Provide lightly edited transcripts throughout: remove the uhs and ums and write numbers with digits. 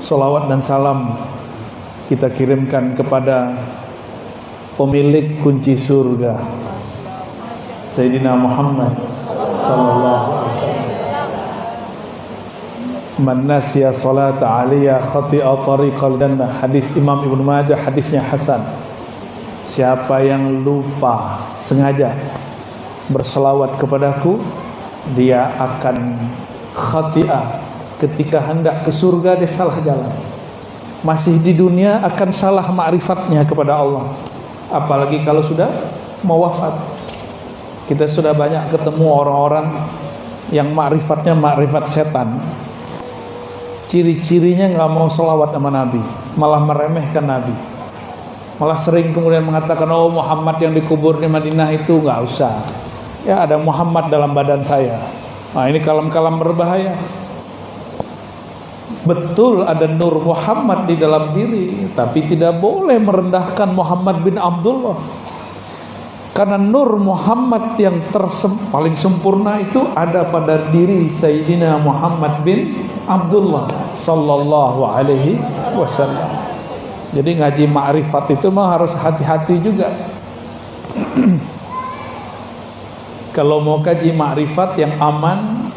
Salawat dan salam kita kirimkan kepada pemilik kunci surga, Sayyidina Muhammad sallallahu alaihi wasallam. Man nasiya salata alaiya khati'a tariqal jannah. Hadis Imam Ibnu Majah, hadisnya hasan. Siapa yang lupa sengaja berselawat kepadaku, dia akan khati'ah. Ketika hendak ke surga dia salah jalan. Masih di dunia akan salah ma'rifatnya kepada Allah. Apalagi kalau sudah mau wafat. Kita sudah banyak ketemu orang-orang yang ma'rifatnya ma'rifat setan. Ciri-cirinya nggak mau selawat sama Nabi, malah meremehkan Nabi. Malah sering kemudian mengatakan, oh Muhammad yang dikubur di Madinah itu nggak usah. Ya ada Muhammad dalam badan saya. Nah ini kalam-kalam berbahaya. Betul ada Nur Muhammad di dalam diri, tapi tidak boleh merendahkan Muhammad bin Abdullah. Karena Nur Muhammad yang paling sempurna itu ada pada diri Sayyidina Muhammad bin Abdullah sallallahu alaihi wasallam. Jadi ngaji ma'rifat itu mah harus hati-hati juga. Kalau mau kaji ma'rifat yang aman,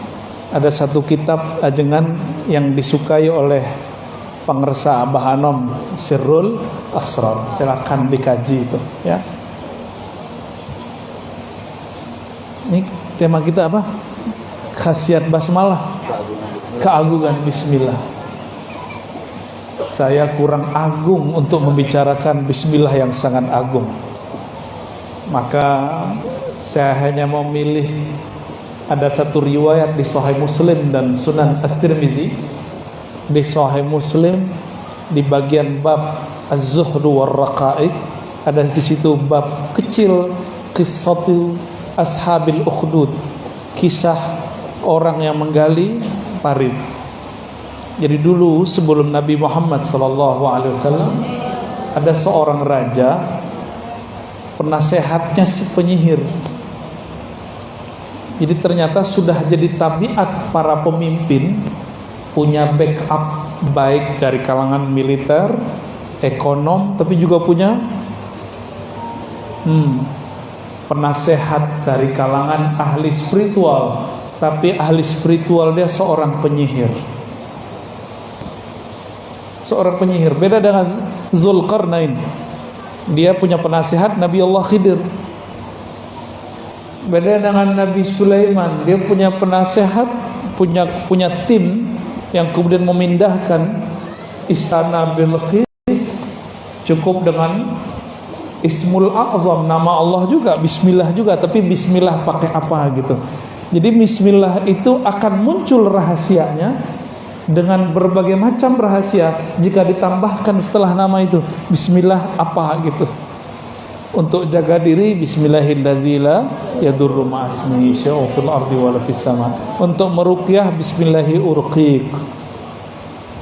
ada satu kitab ajengan yang disukai oleh Pangersa Abah Anom, Sirrul Asrar. Silakan dikaji itu, ya. Ini tema kita apa? Khasiat basmalah, keagungan bismillah. Saya kurang agung untuk membicarakan bismillah yang sangat agung. Maka saya hanya memilih ada satu riwayat di Sahih Muslim dan Sunan At-Tirmizi. Di Sahih Muslim di bagian bab Az-Zuhdu war-Raqaiq ada di situ bab kecil qissatul ashabil ukhdud, kisah orang yang menggali parit. Jadi dulu sebelum Nabi Muhammad SAW ada seorang raja, penasehatnya si penyihir. Jadi ternyata sudah jadi tabiat para pemimpin punya backup baik dari kalangan militer, ekonom, tapi juga punya penasehat dari kalangan ahli spiritual. Tapi ahli spiritual dia seorang penyihir. Seorang penyihir. Beda dengan Zulkarnain. Dia punya penasehat Nabi Allah Khidir. Beda dengan Nabi Sulaiman, dia punya penasehat, punya tim yang kemudian memindahkan istana Bilqis. Cukup dengan Ismul A'zam, nama Allah juga, Bismillah juga, tapi Bismillah pakai apa gitu. Jadi Bismillah itu akan muncul rahasianya dengan berbagai macam rahasia jika ditambahkan setelah nama itu Bismillah apa gitu. Untuk jaga diri bismillahirrahmanirrahim yadurru ma'asmi syai'un fil ardi wala fis sama. Untuk meruqyah bismillahi urqiq.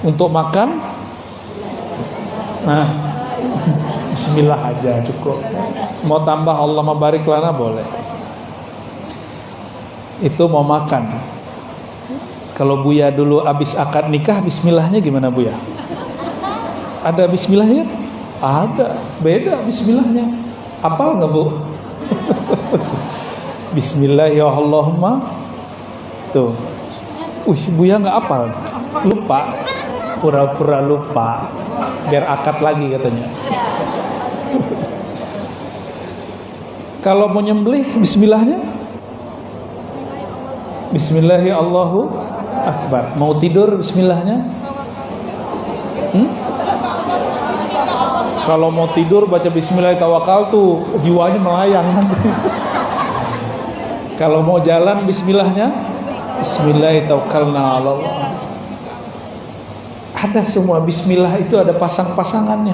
Untuk makan nah bismillah aja cukup. Mau tambah Allah mabarik lana boleh. Itu mau makan. Kalau Buya dulu habis akad nikah bismillahnya gimana Buya? Ada bismillahnya? Ada. Beda bismillahnya. Apal nggak Bu? Bismillahirrahmanirrahim. Tuh. Buya nggak apal, lupa, pura-pura lupa, biar akad lagi katanya. Kalau mau nyembelih, Bismillahnya, Bismillahirrahmanirrahim. Mau tidur, Bismillahnya. Kalau mau tidur baca Bismillahirrahmanirrahim tuh jiwanya melayang nanti. Kalau mau jalan Bismillahnya, Bismillahirrahmanirrahim. Ada semua Bismillah itu ada pasang-pasangannya.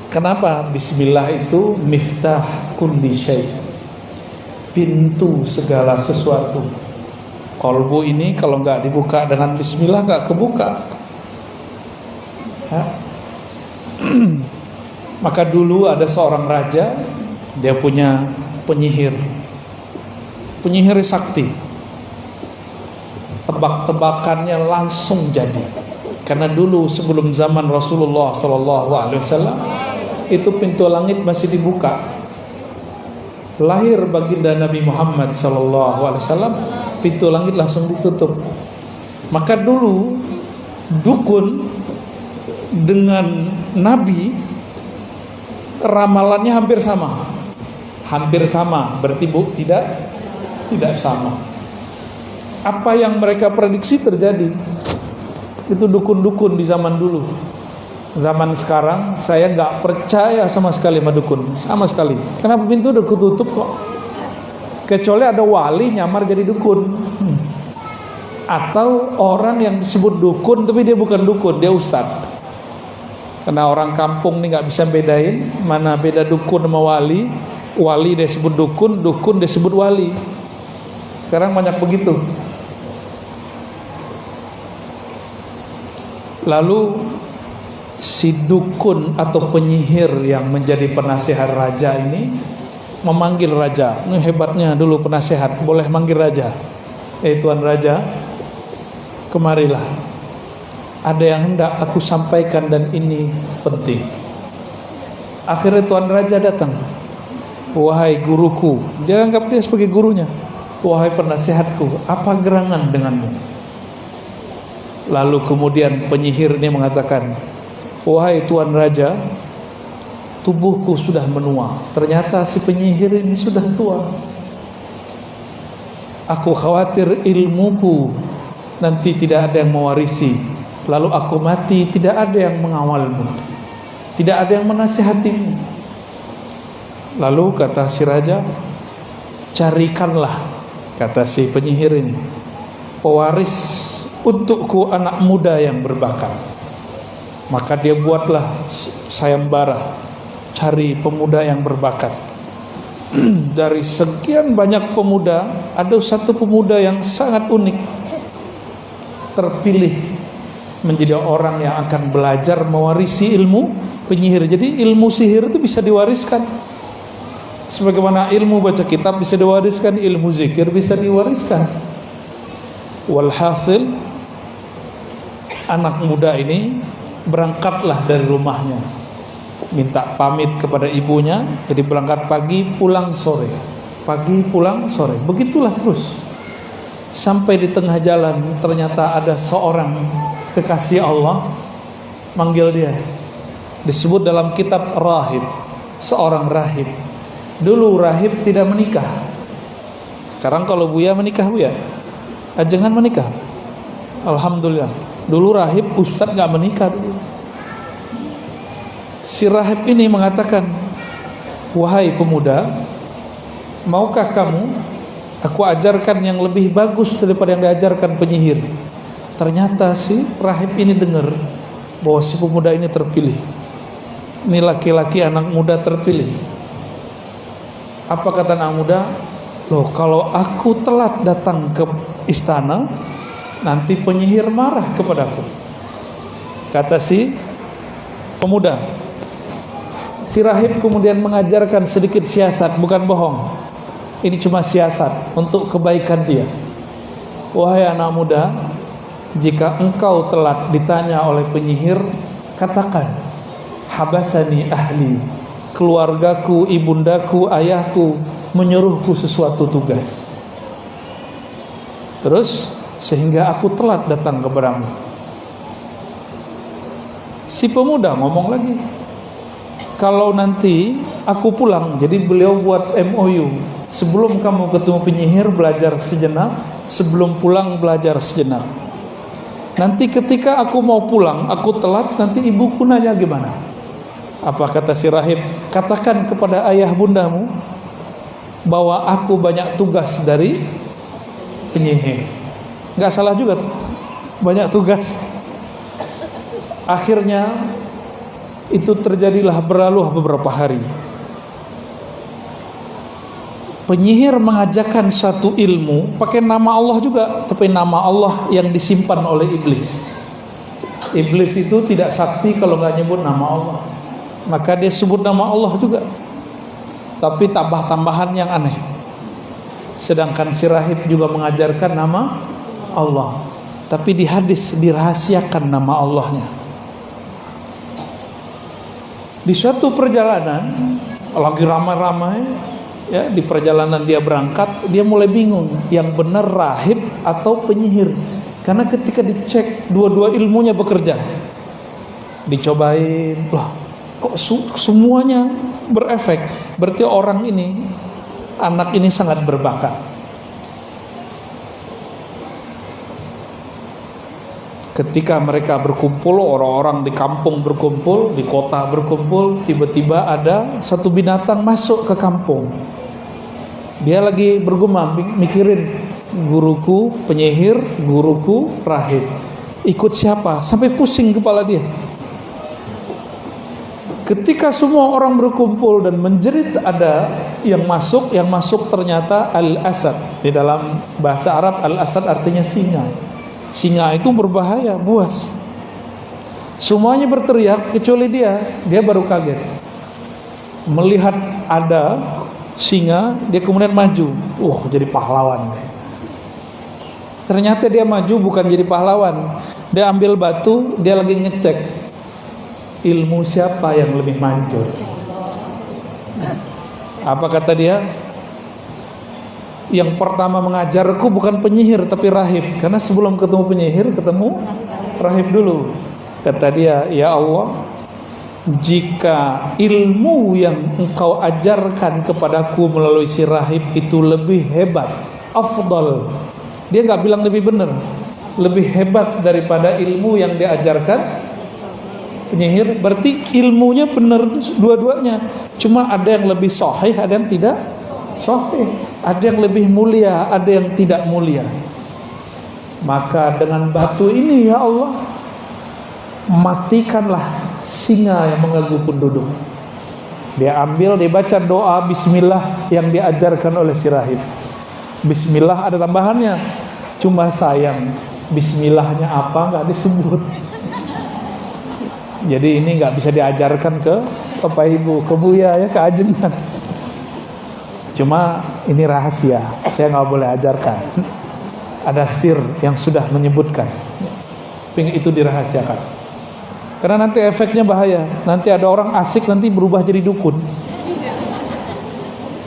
Kenapa? Bismillah itu miftah kulli syai', pintu segala sesuatu. Qalbu ini kalau nggak dibuka dengan Bismillah nggak kebuka. Maka dulu ada seorang raja, dia punya penyihir sakti. tebak-tebakannya langsung jadi. Karena dulu sebelum zaman Rasulullah SAW itu pintu langit masih dibuka. Lahir baginda Nabi Muhammad SAW, pintu langit langsung ditutup. Maka dulu dukun dengan Nabi ramalannya hampir sama. Hampir sama, berarti tidak sama. Apa yang mereka prediksi terjadi. Itu dukun-dukun di zaman dulu. Zaman sekarang saya nggak percaya sama sekali sama dukun, sama sekali. Kenapa pintu udah ketutup kok? Kecuali ada wali nyamar jadi dukun. Atau orang yang disebut dukun tapi dia bukan dukun, dia ustadz. Karena orang kampung nih nggak bisa bedain mana beda dukun sama wali. Wali dia sebut dukun, dukun dia sebut wali. Sekarang banyak begitu. Lalu si dukun atau penyihir yang menjadi penasihat raja ini memanggil raja. Ini hebatnya dulu penasehat, boleh manggil raja. Tuan raja, kemarilah. Ada yang hendak aku sampaikan dan ini penting. Akhirnya Tuan Raja datang. Wahai guruku, dia anggap dia sebagai gurunya. Wahai penasehatku, apa gerangan denganmu? Lalu kemudian penyihir ini mengatakan, wahai Tuan Raja, tubuhku sudah menua. Ternyata si penyihir ini sudah tua. Aku khawatir ilmuku nanti tidak ada yang mewarisi. Lalu aku mati, tidak ada yang mengawalmu, tidak ada yang menasihatimu. Lalu kata si raja, carikanlah, kata si penyihir ini, pewaris untukku anak muda yang berbakat. Maka dia buatlah sayembara, cari pemuda yang berbakat. Dari sekian banyak pemuda, ada satu pemuda yang sangat unik, terpilih menjadi orang yang akan belajar mewarisi ilmu penyihir. Jadi ilmu sihir itu bisa diwariskan. Sebagaimana ilmu baca kitab bisa diwariskan, ilmu zikir bisa diwariskan. Walhasil anak muda ini berangkatlah dari rumahnya, minta pamit kepada ibunya. Jadi berangkat pagi, pulang sore. Pagi, pulang sore. Begitulah terus. Sampai di tengah jalan ternyata ada seorang kekasih Allah manggil dia. Disebut dalam kitab rahib, seorang rahib. Dulu rahib tidak menikah. Sekarang kalau Buya menikah, Buya ajengan menikah. Alhamdulillah. Dulu rahib ustadz gak menikah dulu. Si rahib ini mengatakan, wahai pemuda, maukah kamu aku ajarkan yang lebih bagus daripada yang diajarkan penyihir? Ternyata si rahib ini dengar bahwa si pemuda ini terpilih. Ini laki-laki anak muda terpilih. Apa kata anak muda? Loh, kalau aku telat datang ke istana, nanti penyihir marah kepadaku. Kata si pemuda. Si rahib kemudian mengajarkan sedikit siasat, bukan bohong. Ini cuma siasat untuk kebaikan dia. Wahai anak muda, jika engkau telat ditanya oleh penyihir, katakan, habasani ahli, keluargaku, ibundaku, ayahku menyuruhku sesuatu tugas. Terus sehingga aku telat datang kepadamu. Si pemuda ngomong lagi, kalau nanti aku pulang, jadi beliau buat MOU, sebelum kamu ketemu penyihir belajar sejenak, sebelum pulang belajar sejenak. Nanti ketika aku mau pulang, aku telat, nanti ibuku nanya gimana? Apa kata si rahib? Katakan kepada ayah bundamu bahwa aku banyak tugas dari penyihir. Gak salah juga tuh, banyak tugas. Akhirnya itu terjadilah, berlalu beberapa hari. Penyihir mengajarkan satu ilmu pakai nama Allah juga, tapi nama Allah yang disimpan oleh iblis. Iblis itu tidak sakti kalau nggak nyebut nama Allah, maka dia sebut nama Allah juga, tapi tambah-tambahan yang aneh. Sedangkan si rahib juga mengajarkan nama Allah, tapi di hadis dirahasiakan nama Allahnya. Di suatu perjalanan lagi ramai-ramai, ya, di perjalanan dia berangkat, dia mulai bingung yang benar rahib atau penyihir. Karena ketika dicek dua-dua ilmunya bekerja. Dicobain, lah kok semuanya berefek. Berarti orang ini, anak ini sangat berbakat. Ketika mereka berkumpul, orang-orang di kampung berkumpul, di kota berkumpul, tiba-tiba ada satu binatang masuk ke kampung. Dia lagi bergumam, mikirin, guruku penyihir, guruku rahib, ikut siapa? Sampai pusing kepala dia. Ketika semua orang berkumpul dan menjerit, ada yang masuk ternyata al-asad. Di dalam bahasa Arab al-asad artinya singa. Singa itu berbahaya, buas. Semuanya berteriak kecuali dia. Dia baru kaget melihat ada singa. Dia kemudian maju, jadi pahlawan. Ternyata dia maju bukan jadi pahlawan. Dia ambil batu, dia lagi ngecek ilmu siapa yang lebih manjur. Apa kata dia? Yang pertama mengajarku bukan penyihir tapi rahib. Karena sebelum ketemu penyihir, ketemu rahib dulu. Kata dia, ya Allah, jika ilmu yang engkau ajarkan kepadaku melalui si rahib itu lebih hebat, afdal. Dia gak bilang lebih benar, lebih hebat daripada ilmu yang diajarkan penyihir, berarti ilmunya benar dua-duanya. Cuma ada yang lebih sahih, ada yang tidak sahih, ada yang lebih mulia, ada yang tidak mulia. Maka dengan batu ini ya Allah, matikanlah singa yang mengganggu penduduk. Dia ambil, dia baca doa bismillah yang diajarkan oleh si rahib. Bismillah ada tambahannya, cuma sayang bismillahnya apa nggak disebut. Jadi ini nggak bisa diajarkan ke Bapak Ibu, ke Buya, ya, ke ajengan. Cuma ini rahasia, saya nggak boleh ajarkan. Ada sir yang sudah menyebutkan, itu dirahasiakan. Karena nanti efeknya bahaya. Nanti ada orang asik nanti berubah jadi dukun.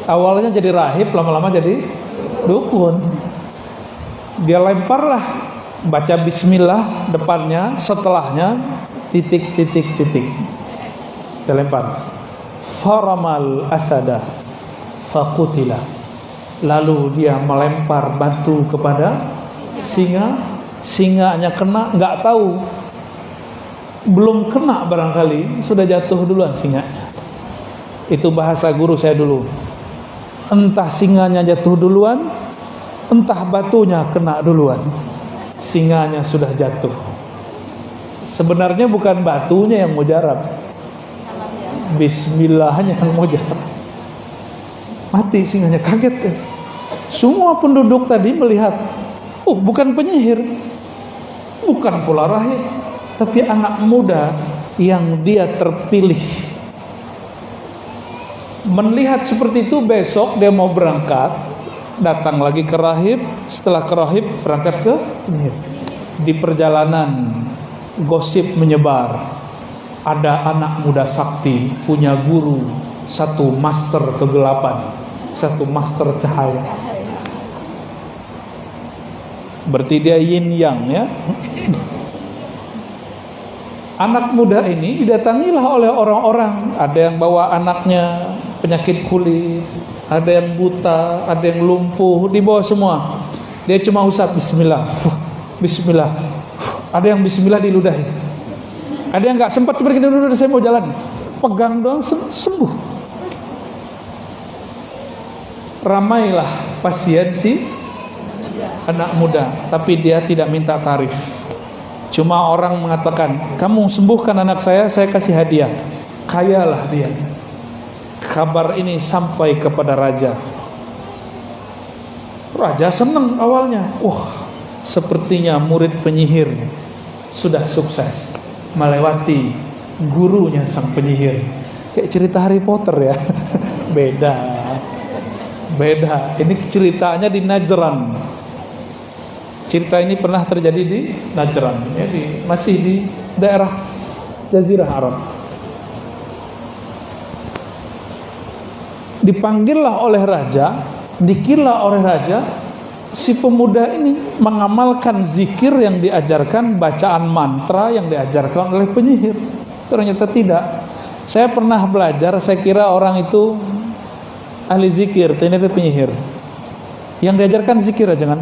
Awalnya jadi rahib, lama-lama jadi dukun. Dia lemparlah, baca bismillah depannya, setelahnya titik. Dia lempar. Faramal asada faqutila. Lalu dia melempar batu kepada singa. Singanya kena, nggak tahu, belum kena barangkali sudah jatuh duluan singanya. Itu bahasa guru saya dulu. Entah singanya jatuh duluan, entah batunya kena duluan, singanya sudah jatuh. Sebenarnya bukan batunya yang mujarab, bismillahnya yang mujarab. Mati singanya, kaget kan? Semua penduduk tadi melihat, bukan penyihir, bukan pula rahib, tapi anak muda yang dia terpilih. Melihat seperti itu, besok dia mau berangkat, datang lagi ke rahib, setelah ke rahib berangkat ke penyihir. Di perjalanan gosip menyebar, ada anak muda sakti punya guru, satu master kegelapan, satu master cahaya. Berarti dia yin yang, ya. Anak muda ini didatangilah oleh orang-orang. Ada yang bawa anaknya penyakit kulit, ada yang buta, ada yang lumpuh, dibawa semua. Dia cuma usap bismillah, bismillah. Ada yang bismillah diludahi. Ada yang nggak sempat pergi dulu, saya mau jalan. Pegang doang sembuh. Ramailah pasien si anak muda, tapi dia tidak minta tarif. Cuma orang mengatakan, kamu sembuhkan anak saya kasih hadiah. Kayalah dia. Kabar ini sampai kepada raja. Raja senang awalnya. Sepertinya murid penyihir sudah sukses melewati gurunya sang penyihir. Kayak cerita Harry Potter, ya. Beda. Ini ceritanya di Najran. Cerita ini pernah terjadi di Najran, ya, masih di daerah Jazirah Arab. Dipanggillah oleh raja, dikirlah oleh raja, si pemuda ini mengamalkan zikir yang diajarkan, bacaan mantra yang diajarkan oleh penyihir. Ternyata tidak. Saya pernah belajar, saya kira orang itu ahli zikir, ternyata penyihir. Yang diajarkan zikir aja kan.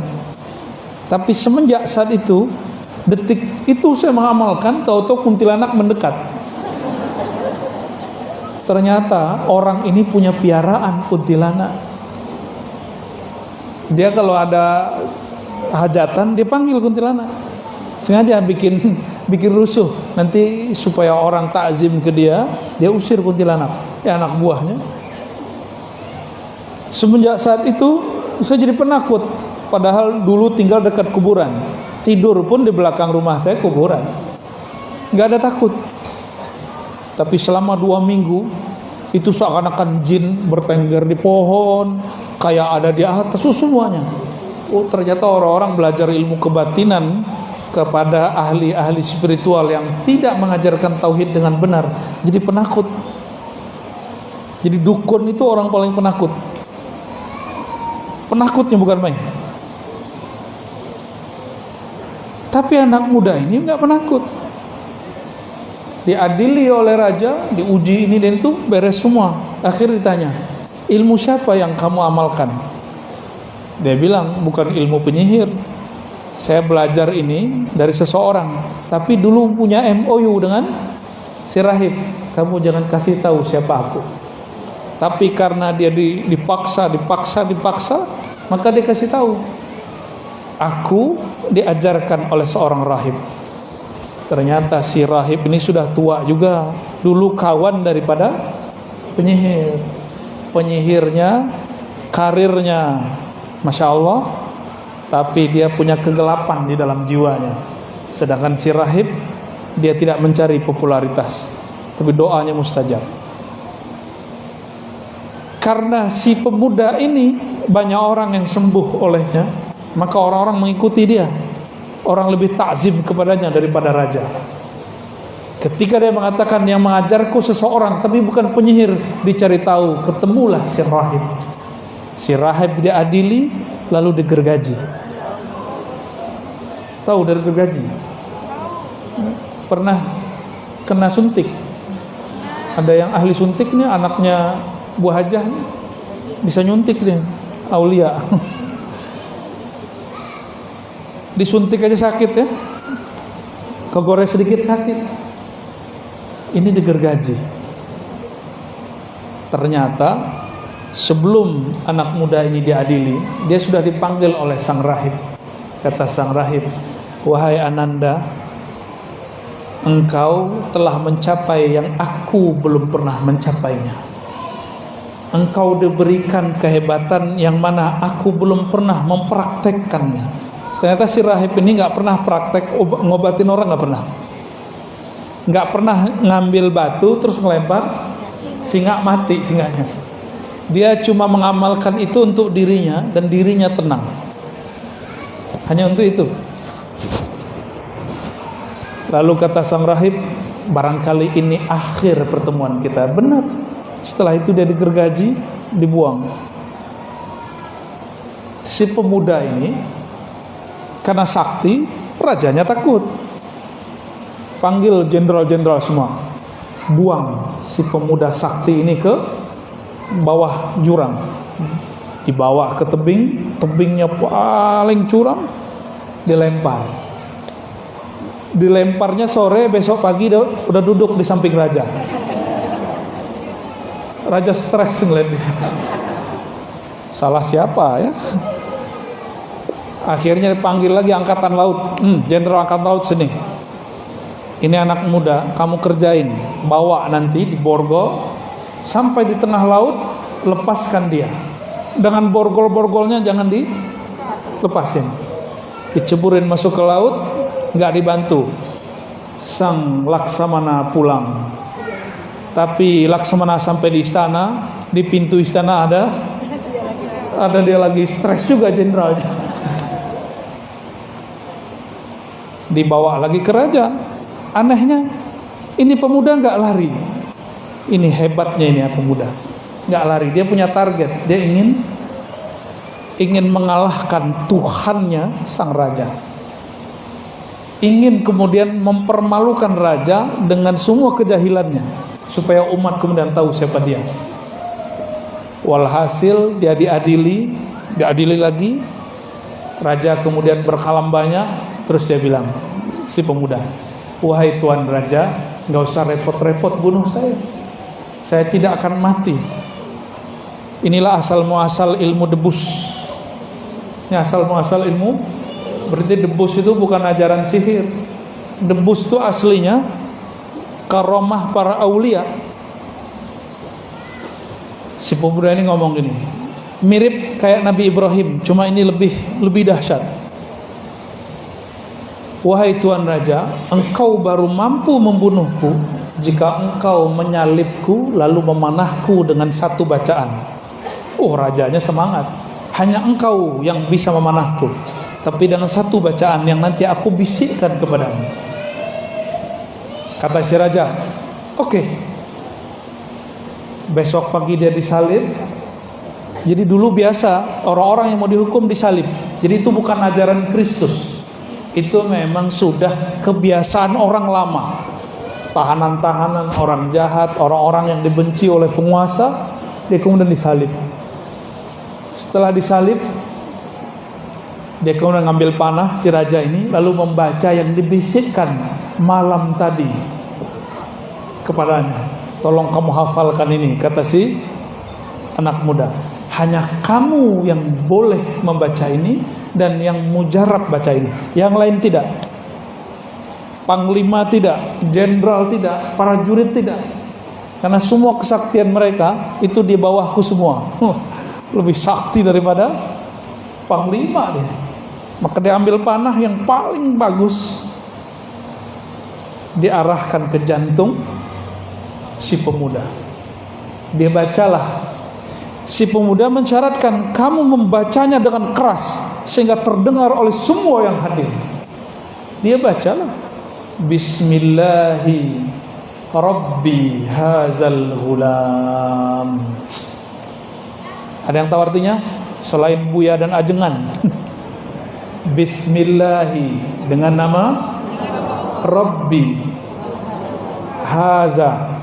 Tapi semenjak saat itu, detik itu saya mengamalkan, tahu-tahu kuntilanak mendekat. Ternyata orang ini punya piaraan kuntilanak. Dia kalau ada hajatan, dia panggil kuntilanak. Sengaja bikin rusuh, nanti supaya orang takzim ke dia usir kuntilanak, ya anak buahnya. Semenjak saat itu saya jadi penakut. Padahal dulu tinggal dekat kuburan, tidur pun di belakang rumah saya kuburan, nggak ada takut. Tapi selama 2 minggu itu seakan-akan jin bertengger di pohon, kayak ada di atas semuanya. Oh, ternyata orang-orang belajar ilmu kebatinan kepada ahli-ahli spiritual yang tidak mengajarkan tauhid dengan benar, jadi penakut. Jadi dukun itu orang paling penakut. Penakutnya bukan main. Tapi anak muda ini nggak penakut. Diadili oleh raja, diuji ini dan itu, beres semua. Akhirnya ditanya, ilmu siapa yang kamu amalkan? Dia bilang, bukan ilmu penyihir. Saya belajar ini dari seseorang, tapi dulu punya MOU dengan si rahib. Kamu jangan kasih tahu siapa aku. Tapi karena dia dipaksa, maka dia kasih tahu. Aku diajarkan oleh seorang rahib. Ternyata si rahib ini sudah tua juga, dulu kawan daripada penyihir. Penyihirnya, karirnya, Masya Allah, tapi dia punya kegelapan di dalam jiwanya. Sedangkan si rahib, dia tidak mencari popularitas, tapi doanya mustajab. Karena si pemuda ini banyak orang yang sembuh olehnya, maka orang-orang mengikuti dia. Orang lebih takzim kepadanya daripada raja. Ketika dia mengatakan yang mengajarku seseorang tapi bukan penyihir, dicari tahu, ketemulah si rahib. Si rahib diadili lalu digergaji. Tahu dari gergaji? Pernah kena suntik. Ada yang ahli suntik nih, anaknya Bu Hajah nih, bisa nyuntik dia, aulia. Disuntik aja sakit ya, kegores sedikit sakit. Ini digergaji. Ternyata sebelum anak muda ini diadili, dia sudah dipanggil oleh sang rahib. Kata sang rahib, wahai Ananda, engkau telah mencapai yang aku belum pernah mencapainya. Engkau diberikan kehebatan yang mana aku belum pernah mempraktekkannya. Ternyata si rahib ini nggak pernah praktek ngobatin orang, nggak pernah ngambil batu terus ngelempar singa mati singanya. Dia cuma mengamalkan itu untuk dirinya dan dirinya tenang. Hanya untuk itu. Lalu kata sang rahib, barangkali ini akhir pertemuan kita. Benar. Setelah itu dia digergaji, dibuang. Si pemuda ini karena sakti, rajanya takut. Panggil jenderal-jenderal semua, buang si pemuda sakti ini ke bawah jurang. Dibawa ke tebing, tebingnya paling curam, dilempar. Dilemparnya sore, besok pagi udah duduk di samping raja. Raja stres ngeliat dia. Salah siapa ya? Akhirnya dipanggil lagi angkatan laut. Jenderal angkatan laut sini. Ini anak muda, kamu kerjain. Bawa nanti di borgol sampai di tengah laut, lepaskan dia. Dengan borgol-borgolnya jangan dilepasin. Diceburin masuk ke laut, nggak dibantu. Sang Laksamana pulang. Tapi Laksamana sampai di istana, di pintu istana ada dia lagi stres juga jenderalnya. dibawa lagi ke raja. Anehnya, ini pemuda nggak lari. Ini hebatnya ini pemuda, nggak lari. Dia punya target. Dia ingin mengalahkan Tuhannya sang raja. Ingin kemudian mempermalukan raja dengan semua kejahilannya, supaya umat kemudian tahu siapa dia. Walhasil dia diadili lagi. Raja kemudian berkalam banyak. Terus dia bilang, si pemuda, wahai tuan raja, nggak usah repot-repot bunuh saya. Saya tidak akan mati. Inilah asal muasal ilmu debus. Ini asal muasal ilmu. Berarti debus itu bukan ajaran sihir. Debus itu aslinya karomah para aulia. Si pemuda ini ngomong gini, mirip kayak Nabi Ibrahim, cuma ini lebih dahsyat. Wahai tuan raja, engkau baru mampu membunuhku jika engkau menyalibku lalu memanahku dengan satu bacaan. Rajanya semangat. Hanya engkau yang bisa memanahku, tapi dengan satu bacaan yang nanti aku bisikkan kepadamu. Kata si raja, oke. Besok pagi dia disalib. Jadi dulu biasa orang-orang yang mau dihukum disalib. Jadi itu bukan ajaran Kristus. Itu memang sudah kebiasaan orang lama. Tahanan-tahanan, orang jahat, orang-orang yang dibenci oleh penguasa, dia kemudian disalib. Setelah disalib, dia kemudian ngambil panah si raja ini, lalu membaca yang dibisikkan malam tadi kepadanya. Tolong kamu hafalkan ini, kata si anak muda. Hanya kamu yang boleh membaca ini, dan yang mujarab baca ini. Yang lain tidak. Panglima tidak, jenderal tidak, para jurid tidak. Karena semua kesaktian mereka itu di bawahku semua. Lebih sakti daripada panglima dia. Maka dia ambil panah yang paling bagus, diarahkan ke jantung si pemuda. Dia bacalah. Si pemuda mensyaratkan kamu membacanya dengan keras sehingga terdengar oleh semua yang hadir. Dia bacalah, Bismillahi Rabbi hazal ghulam. Ada yang tahu artinya? Selain Buya dan Ajengan. Bismillahi, dengan nama Rabbi haza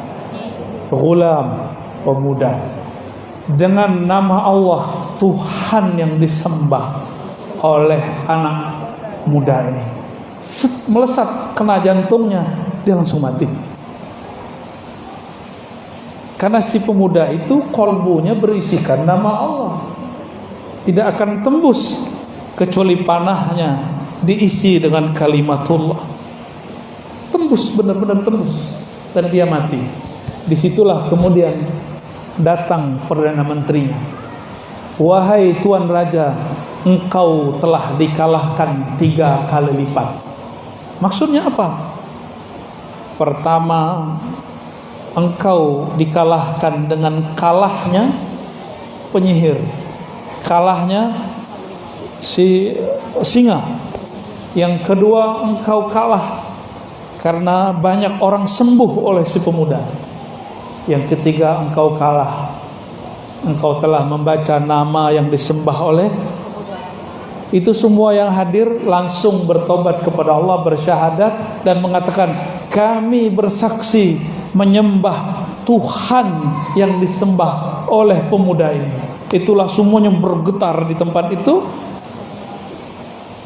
ghulam, pemuda, dengan nama Allah Tuhan yang disembah oleh anak muda ini. Melesat kena jantungnya, dia langsung mati. Karena si pemuda itu kolbunya berisikan nama Allah, tidak akan tembus kecuali panahnya diisi dengan kalimatullah. Tembus, benar-benar tembus, dan dia mati. Disitulah kemudian datang Perdana Menterinya. Wahai Tuan Raja, engkau telah dikalahkan 3 kali lipat. Maksudnya apa? Pertama, engkau dikalahkan dengan kalahnya penyihir, kalahnya si singa. Yang kedua, engkau kalah karena banyak orang sembuh oleh si pemuda. Yang ketiga, engkau kalah, engkau telah membaca nama yang disembah oleh. Itu semua yang hadir langsung bertobat kepada Allah, bersyahadat dan mengatakan, kami bersaksi menyembah Tuhan yang disembah oleh pemuda ini. Itulah semuanya bergetar di tempat itu.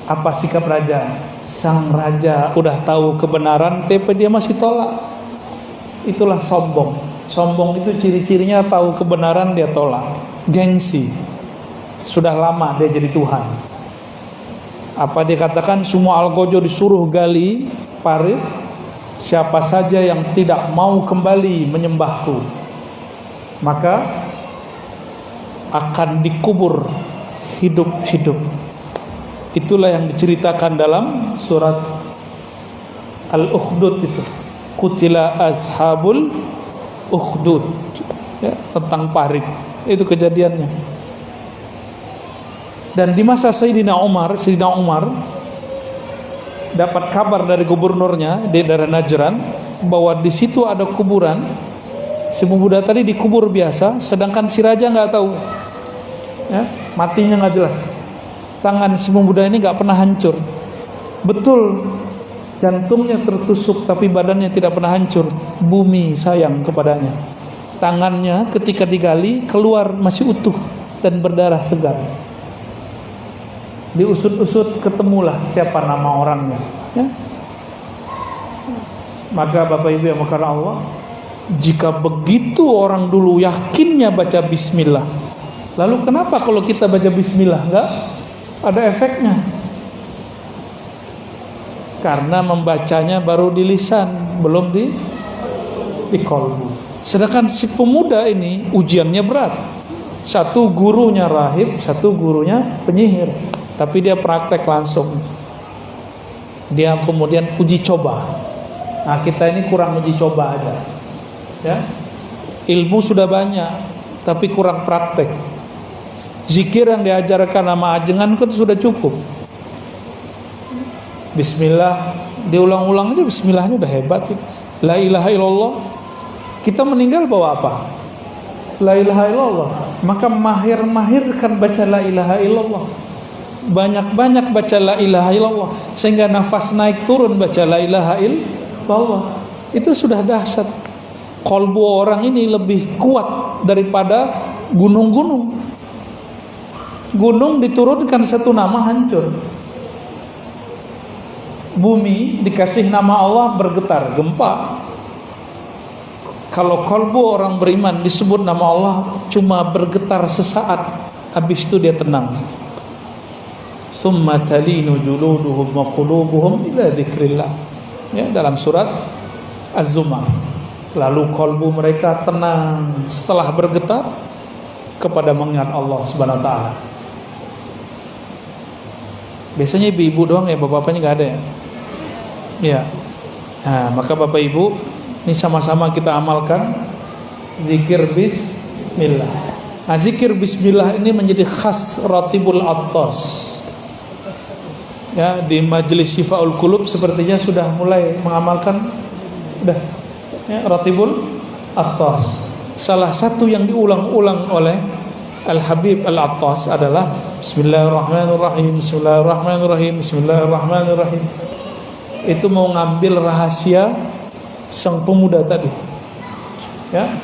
Apa sikap raja? Sang raja udah tahu kebenaran, tapi dia masih tolak. Itulah sombong. Sombong itu ciri-cirinya tahu kebenaran dia tolak. Gengsi. Sudah lama dia jadi Tuhan. Apa dikatakan, semua Algojo disuruh gali parit, siapa saja yang tidak mau kembali menyembahku maka akan dikubur hidup-hidup. Itulah yang diceritakan dalam surat Al-Ukhdud itu. Qutila ashabul ukhdud, ya, tentang parit. Itu kejadiannya. Dan di masa Sayyidina Umar dapat kabar dari gubernurnya di daerah Najran bahwa di situ ada kuburan. Si pemuda tadi dikubur biasa, sedangkan si raja nggak tahu, ya, matinya nggak jelas. Tangan si pemuda ini nggak pernah hancur. Betul, jantungnya tertusuk tapi badannya tidak pernah hancur. Bumi sayang kepadanya. Tangannya ketika digali keluar masih utuh dan berdarah segar. Diusut-usut ketemulah siapa nama orangnya, ya. Maka Bapak Ibu yang mengasihi Allah, jika begitu orang dulu yakinnya baca bismillah, lalu kenapa kalau kita baca bismillah enggak ada efeknya? Karena membacanya baru di lisan, belum di kolbu. Sedangkan si pemuda ini ujiannya berat. Satu gurunya rahib, satu gurunya penyihir. Tapi dia praktek langsung. Dia kemudian uji coba. Nah, kita ini kurang uji coba aja. Ya. Ilmu sudah banyak, tapi kurang praktek. Zikir yang diajarkan sama ajengan kan sudah cukup. Bismillah diulang-ulang aja, bismillahnya udah hebat gitu. La ilaha illallah. Kita meninggal bawa apa? La ilaha illallah. Maka mahir-mahirkan baca la ilaha illallah. Banyak-banyak baca la ilaha illallah sehingga nafas naik turun baca la ilaha illallah. Itu sudah dahsyat. Kolbu orang ini lebih kuat daripada gunung-gunung. Gunung diturunkan satu nama hancur. Bumi dikasih nama Allah bergetar, gempa. Kalau kolbu orang beriman disebut nama Allah cuma bergetar sesaat, habis itu dia tenang. Summa talinu juluduhum wa qulubuhum ila dzikrillah. Ya, dalam surat Az-Zumar. Lalu kolbu mereka tenang setelah bergetar kepada mengingat Allah Subhanahu wa taala. Biasanya ibu-ibu doang ya, bapak-bapaknya enggak ada ya. Ya. Nah, maka Bapak Ibu, ini sama-sama kita amalkan zikir bismillah. Nah, zikir bismillah ini menjadi khas Ratibul Attas. Ya, di Majelis Syifaul Qulub sepertinya sudah mulai mengamalkan sudah. Ya, Ratibul Attas. Salah satu yang diulang-ulang oleh Al-Habib Al-Attas adalah Bismillahirrahmanirrahim, Bismillahirrahmanirrahim, Bismillahirrahmanirrahim. Itu mau ngambil rahasia sang pemuda tadi. Ya,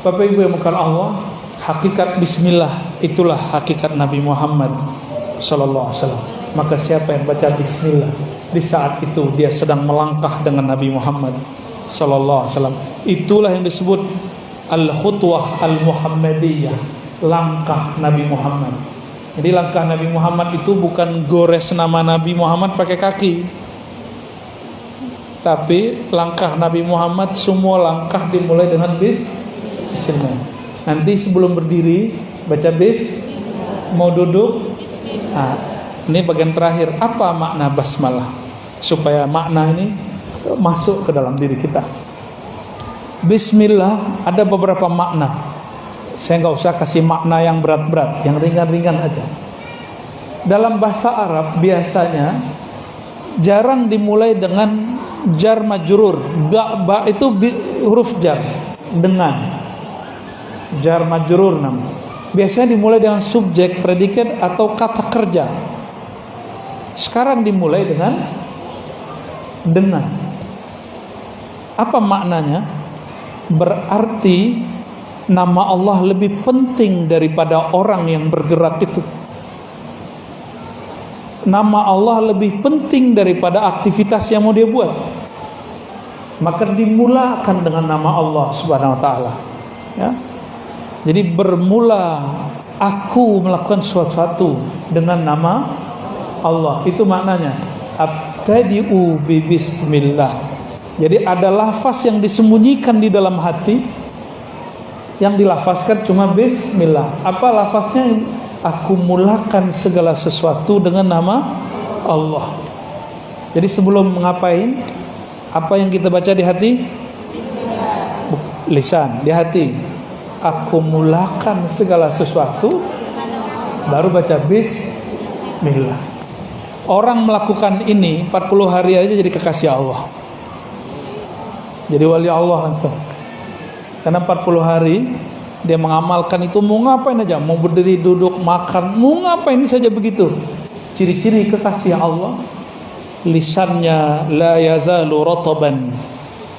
Bapak Ibu yang mengasihi Allah, hakikat Bismillah itulah hakikat Nabi Muhammad Sallallahu Alaihi Wasallam. Maka siapa yang baca Bismillah di saat itu dia sedang melangkah dengan Nabi Muhammad Sallallahu Alaihi Wasallam. Itulah yang disebut al-khutwah al-Muhammadiyah, langkah Nabi Muhammad. Jadi langkah Nabi Muhammad itu bukan gores nama Nabi Muhammad pakai kaki. Tapi langkah Nabi Muhammad semua langkah dimulai dengan bismillah. Nanti sebelum berdiri baca bis, mau duduk. Nah, ini bagian terakhir. Apa makna basmalah? Supaya makna ini masuk ke dalam diri kita. Bismillah ada beberapa makna. Saya nggak usah kasih makna yang berat-berat, yang ringan-ringan aja. Dalam bahasa Arab biasanya jarang dimulai dengan jar majrur. Ba itu huruf jar, dengan jar majrur nam. Biasanya dimulai dengan subjek, predikat atau kata kerja. Sekarang dimulai dengan. Apa maknanya? Berarti nama Allah lebih penting daripada orang yang bergerak itu. Nama Allah lebih penting daripada aktivitas yang mau dia buat. Maka dimulakan dengan nama Allah Subhanahu wa taala. Ya. Jadi bermula aku melakukan sesuatu dengan nama Allah. Itu maknanya abtadi'u bi bismillah. Jadi ada lafaz yang disembunyikan di dalam hati, yang dilafazkan cuma bismillah. Apa lafaznya? Aku mulakan segala sesuatu dengan nama Allah. Jadi sebelum mengapain, apa yang kita baca di hati? Lisan, di hati. Aku mulakan segala sesuatu, baru baca bismillah. Orang melakukan ini 40 hari aja jadi kekasih Allah. Jadi wali Allah langsung. Karena 40 hari dia mengamalkan itu, mau ngapain aja, mau berdiri, duduk, makan, mau ngapain saja begitu. Ciri-ciri kekasih Allah, lisannya la yazalu rataban